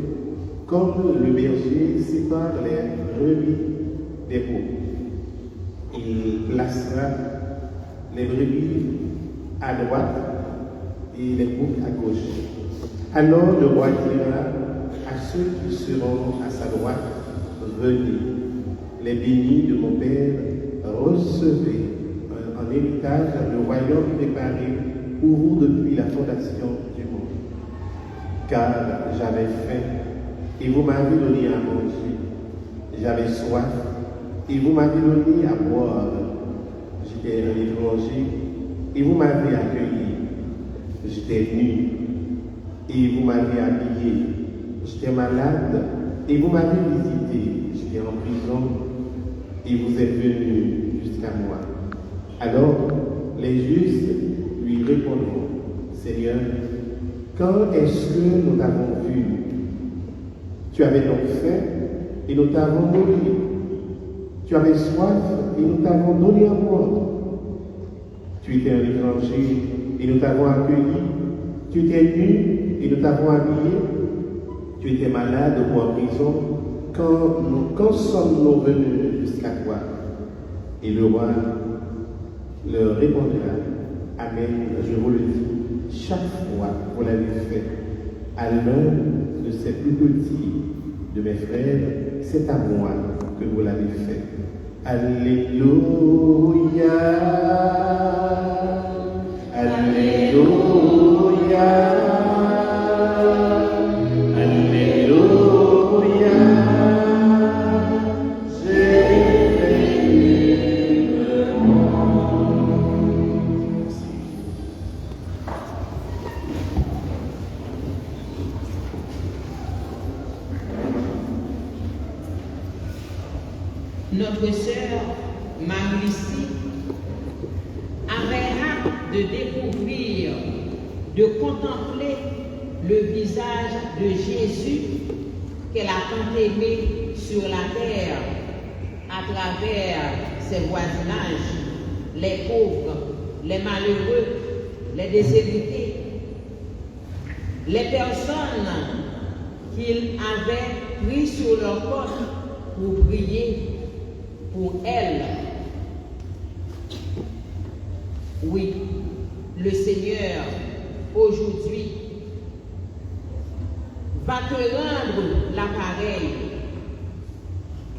comme le berger sépare les brebis des boucs. Il placera les brebis à droite et les boucs à gauche. Alors le roi dira à ceux qui seront à sa droite, venez, les bénis de mon Père, recevez en héritage le royaume préparé pour vous depuis la fondation du monde. Car j'avais faim et vous m'avez donné à manger. J'avais soif et vous m'avez donné à boire. J'étais un étranger et vous m'avez accueilli. J'étais nu et vous m'avez habillé. J'étais malade et vous m'avez visité. J'étais en prison et vous êtes venus jusqu'à moi. Alors les justes lui répondront, Seigneur, quand est-ce que nous t'avons vu? Tu avais donc faim et nous t'avons nourri. Tu avais soif et nous t'avons donné à boire. Tu étais un étranger et nous t'avons accueilli. Tu étais nu et nous t'avons habillé. Tu étais malade ou en prison. Quand sommes-nous venus jusqu'à toi? Et le roi leur répondra, Amen, je vous le dis, chaque fois vous l'avez fait à l'un de ces plus petits de mes frères, c'est à moi que vous l'avez fait. Alléluia. Alléluia. Alléluia. notre sœur Marie-Lucie avait hâte de découvrir, de contempler le visage de Jésus qu'elle a tant aimé sur la terre à travers ses voisinages, les pauvres, les malheureux, les déshérités, les personnes qu'il avait pris sur leur côte pour prier pour elle. Oui, le Seigneur, aujourd'hui, va te rendre l'appareil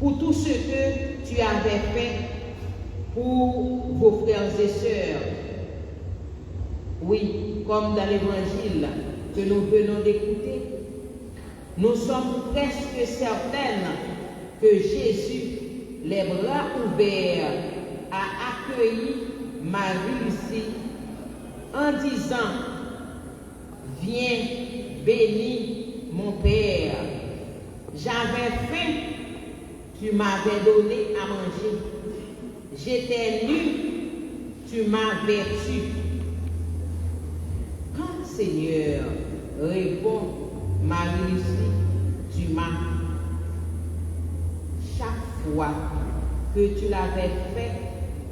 pour tout ce que tu avais fait pour vos frères et sœurs. Oui, comme dans l'évangile que nous venons d'écouter, nous sommes presque certaines que Jésus, les bras ouverts, a accueilli Marie ici en disant: viens, bénis mon Père. J'avais faim, tu m'avais donné à manger. J'étais nu, tu m'as vêtu. Quand Seigneur répond, Marie-Lucie, tu m'as. Chaque fois que tu l'avais fait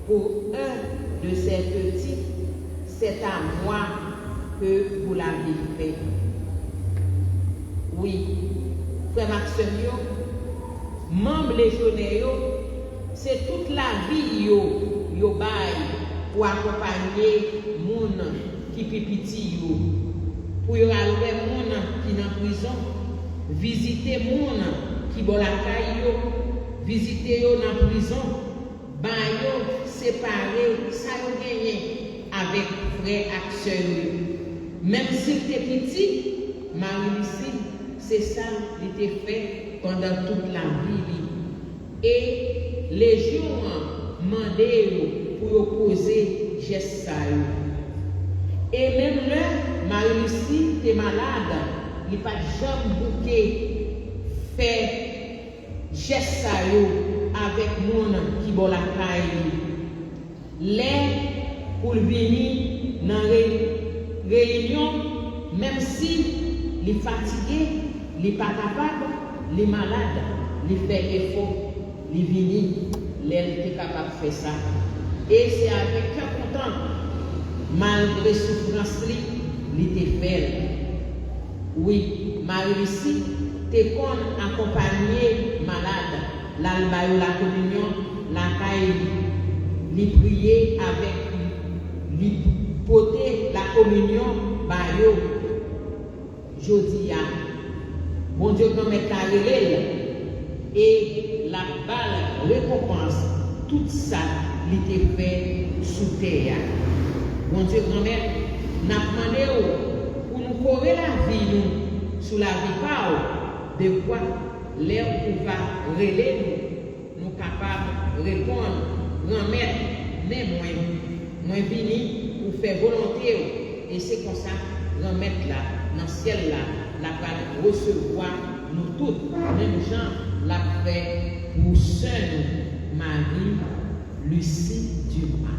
pour un de ces petits, c'est à moi que vous l'avez fait. Oui, frère Maxime, membre légionnaire, c'est toute la vie yo bail pour accompagner moun qui pipiti yo, pour y aller moun qui dans prison, visiter moun qui bon la caille yo, visiter yo dans prison, ba yo séparer ça yo gagné avec frère ak sœur. Même si t'es petit, Marie-Lucie, c'est ça qui était fait pendant toute la vie. Et les jours demandé pour poser geste ça. Et même là, Marie-Lucie était malade, il n'a pas jamais bouqué faire geste ça avec mon qui bon la caille. Les pour venir dans la réunion, même si il est fatigué, il n'est pas capable, il est malade, il fait effort, il vient, il est capable de faire ça. Et c'est avec cœur content, malgré souffrance, il était fait. Oui, Marie-Lucie, t'es qu'on accompagné malade, l'albaïo, la communion, la caille, il prier avec lui, porter la communion, bayo. Jodi a, bon Dieu peut mettre la relève et la balle récompense tout ça il était fait sous terre. Bon Dieu grand-mère, n'a demandé pour nous courir la vie nous sous la vie par de quoi l'air pour va relayer nous capables répondre grand-mère mais moi vini pour faire volonté et c'est comme ça grand-mère là dans le ciel là, la va recevoir nous toutes, même gens l'a fait pour sœur Marie-Lucie Dumas.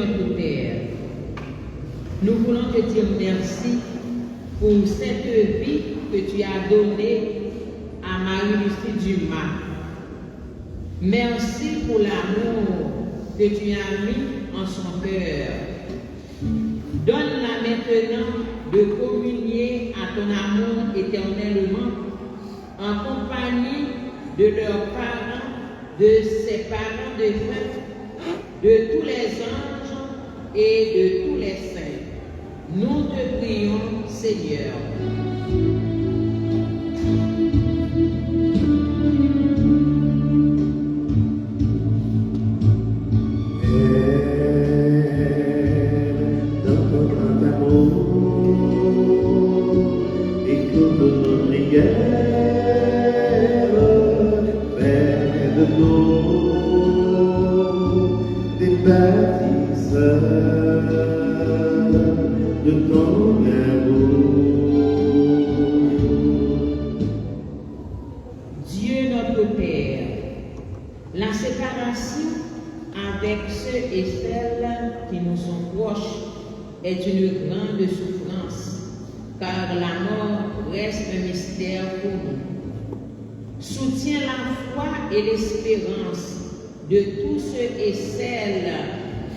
notre Père, nous voulons te dire merci pour cette vie que tu as donnée à Marie-Lucie Dumas. Merci pour l'amour que tu as mis en son cœur. Donne-la maintenant de communier à ton amour éternellement en compagnie de leurs parents, de ses parents de fête, de tous les anges et de tous les saints. Nous te prions, Seigneur. Dieu notre Père, la séparation avec ceux et celles qui nous sont proches est une grande souffrance, car la mort reste un mystère pour nous. Soutiens la foi et l'espérance de tous ceux et celles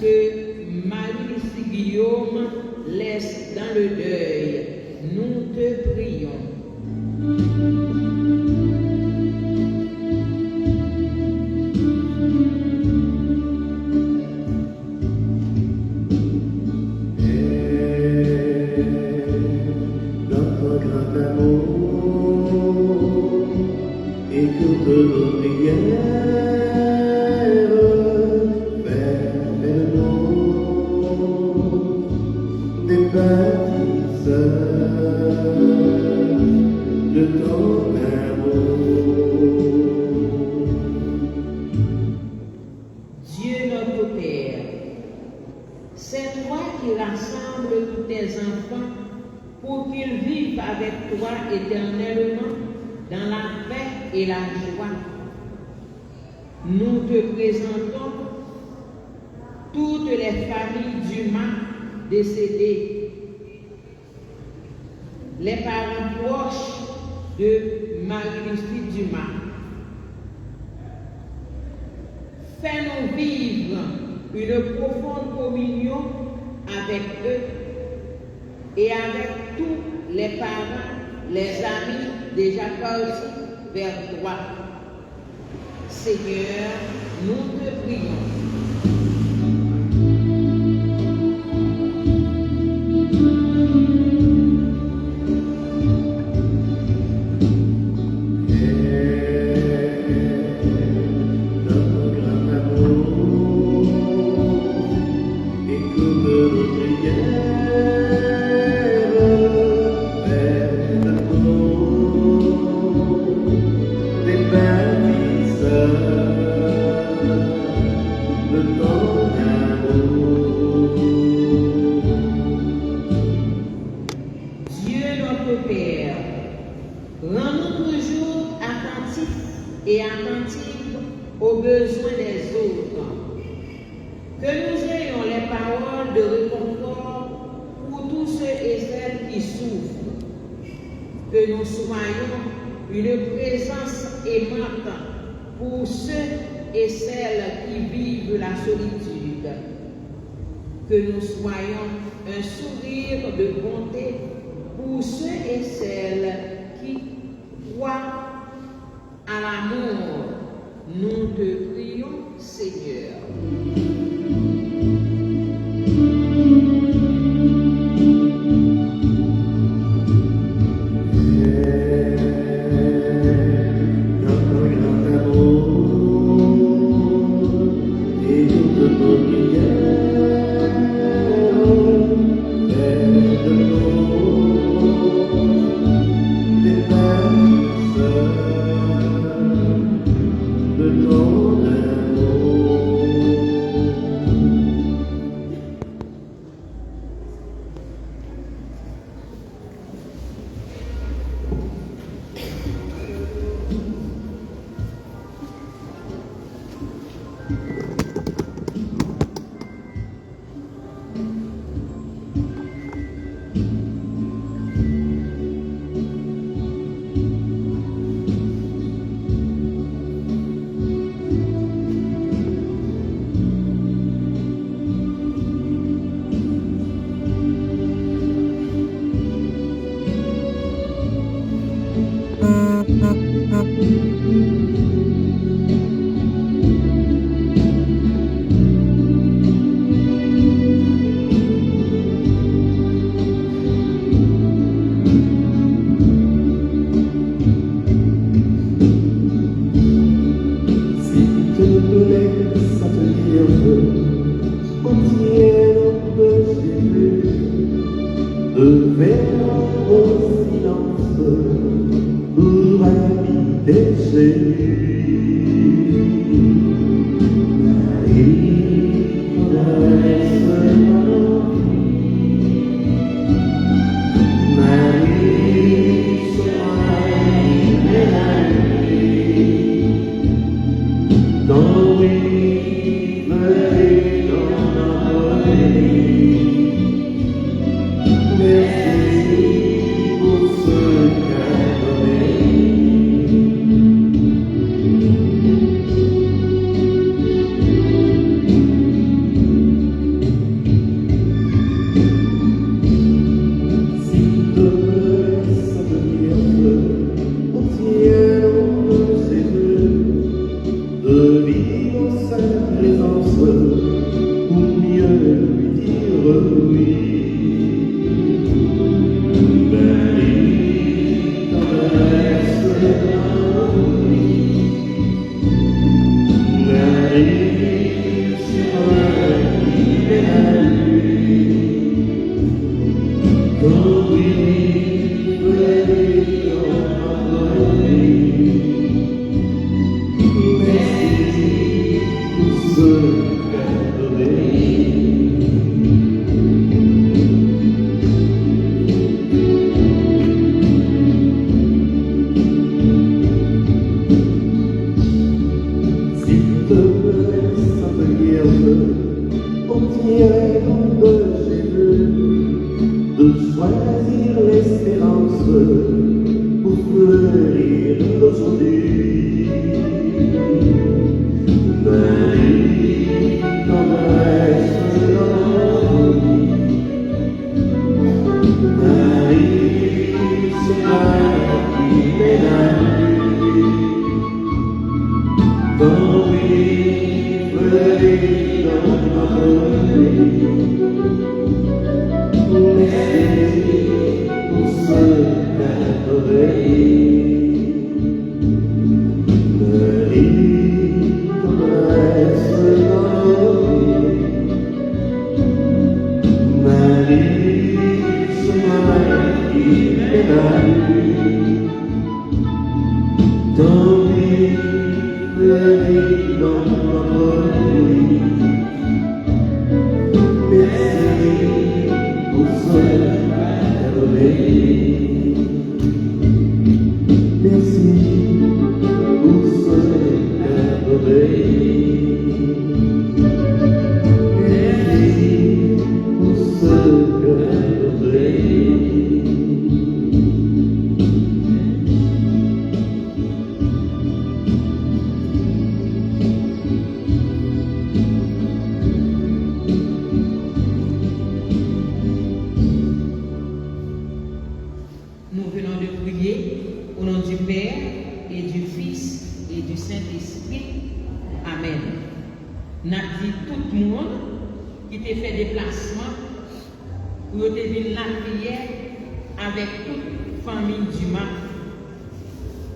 que Marie-Lucie Guillaume laisse dans le deuil. Nous te prions. Dieu notre Père, c'est toi qui rassembles tous tes enfants pour qu'ils vivent avec toi éternellement dans la paix et la joie. Nous te présentons toutes les familles Dumas décédées, les parents proches de Marie-Lucie Dumas. Fais-nous vivre une profonde communion avec eux et avec tous les parents, les amis déjà partis vers toi. Seigneur, nous te prions. Et attentifs aux besoins des autres. Que nous ayons les paroles de réconfort pour tous ceux et celles qui souffrent. Que nous soyons une présence aimante pour ceux et celles qui vivent la solitude. Que nous soyons un sourire de bonté pour ceux et celles qui croient à l'amour. Nous te prions, Seigneur. tienne de Jésus, de faire au silence pour habiter chez lui.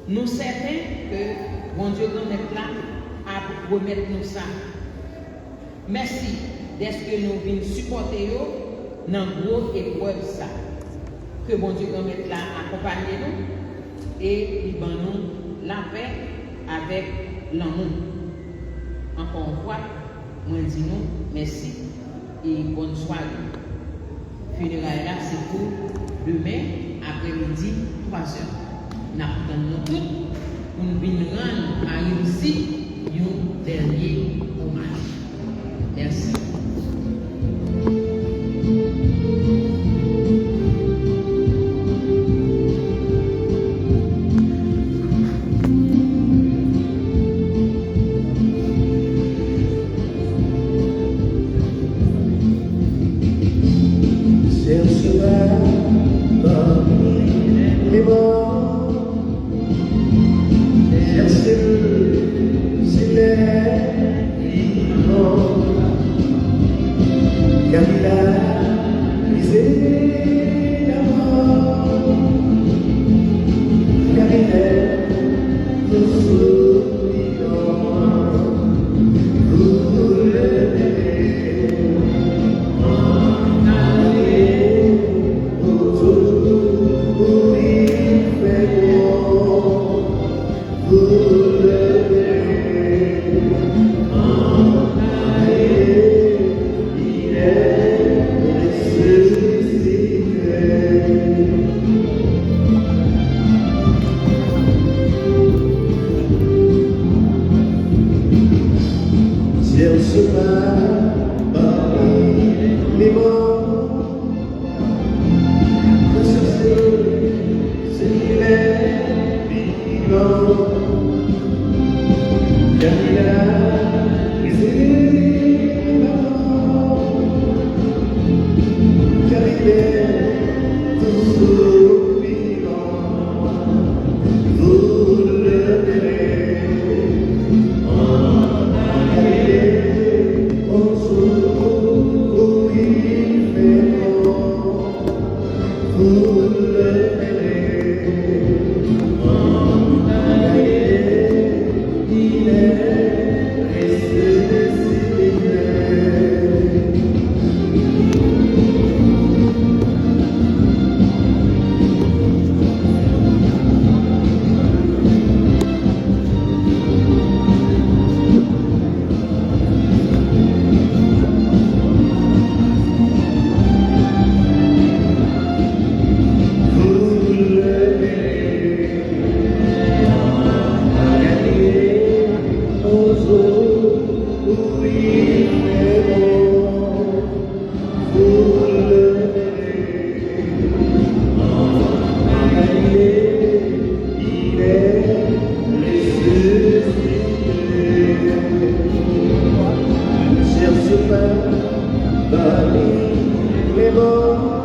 Nous certains que bon Dieu nous mettre là à remettre nous ça. Merci d'être que nous venons supporter dans gros épreuve ça. Que bon Dieu nous mettre là accompagner nous et il nous la paix avec l'amour. Encore une fois, moi dis nous merci et bonne soirée. Funérailles là c'est pour demain après-midi 3h. Nous attendons tous pour nous venir rendre à réussir un dernier hommage. Merci. Marie, Clément,